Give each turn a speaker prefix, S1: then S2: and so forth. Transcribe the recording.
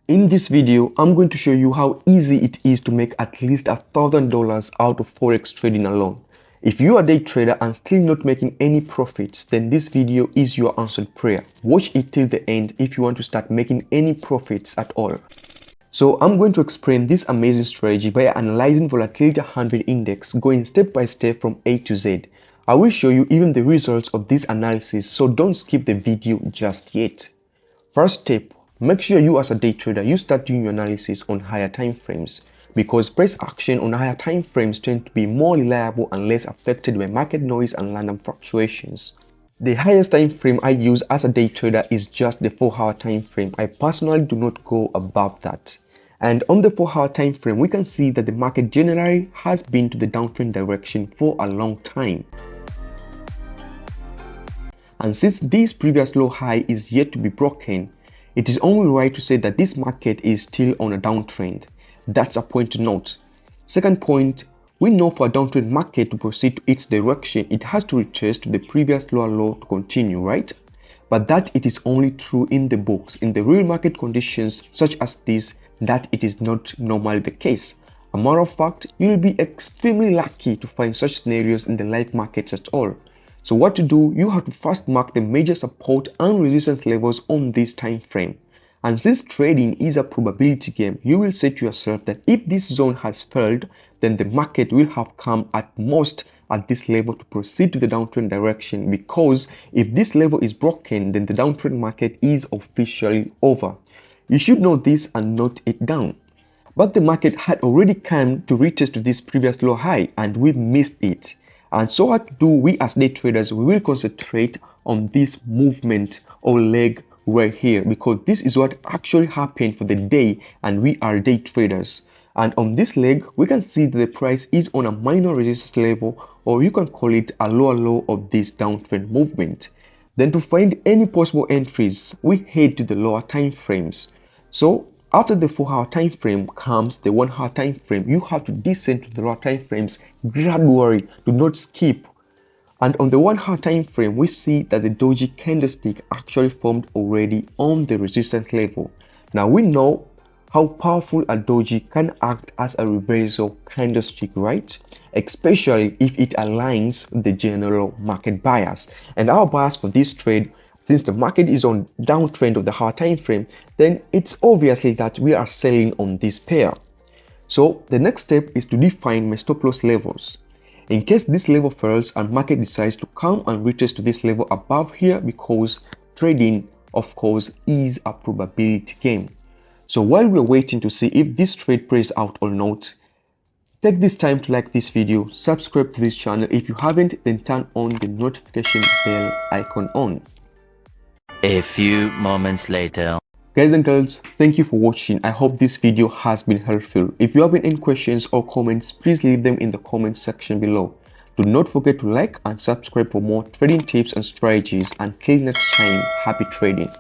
S1: In this video, I'm going to show you how easy it is to make at least $1,000 out of Forex trading alone. If you are a day trader and still not making any profits, then this video is your answered prayer. Watch it till the end if you want to start making any profits at all. So I'm going to explain this amazing strategy by analyzing volatility 100 index, going step by step from A to Z. I will show you even the results of this analysis, so don't skip the video just yet. First step, make sure you as a day trader, you start doing your analysis on higher time frames, because price action on higher time frames tend to be more reliable and less affected by market noise and random fluctuations. The highest time frame I use as a day trader is just the 4-hour time frame. I personally do not go above that. And on the 4-hour time frame, we can see that the market generally has been to the downtrend direction for a long time. And since this previous low high is yet to be broken, it is only right to say that this market is still on a downtrend. That's a point to note. Second point, we know for a downtrend market to proceed to its direction, it has to retrace to the previous lower low to continue, right? But that it is only true in the books. In the real market conditions such as this, that it is not normally the case. A matter of fact, you will be extremely lucky to find such scenarios in the live markets at all. So what to do? You have to first mark the major support and resistance levels on this time frame. And since trading is a probability game, you will say to yourself that if this zone has failed, then the market will have come at most at this level to proceed to the downtrend direction, because if this level is broken, then the downtrend market is officially over. You should know this and note it down. But the market had already come to retest to this previous low high and we missed it. And so what do we as day traders? We will concentrate on this movement or leg right here, because this is what actually happened for the day and we are day traders. And on this leg, we can see that the price is on a minor resistance level, or you can call it a lower low of this downtrend movement. Then to find any possible entries, we head to the lower time frames. So after the 4-hour time frame comes the 1-hour time frame. You have to descend to the lower time frames gradually, do not skip. And on the 1-hour time frame, we see that the doji candlestick actually formed already on the resistance level. Now we know how powerful a doji can act as a reversal candlestick, right? Especially if it aligns with the general market bias. And our bias for this trade, since the market is on downtrend of the higher time frame, then it's obviously that we are selling on this pair. So the next step is to define my stop loss levels. In case this level fails and market decides to come and retest to this level above here, because trading, of course, is a probability game. So while we're waiting to see if this trade plays out or not, take this time to like this video, subscribe to this channel if you haven't, then turn on the notification bell icon on.
S2: A few moments later.
S1: Guys and girls, thank you for watching. I hope this video has been helpful. If you have any questions or comments, please leave them in the comment section below. Do not forget to like and subscribe for more trading tips and strategies. Until next time, happy trading.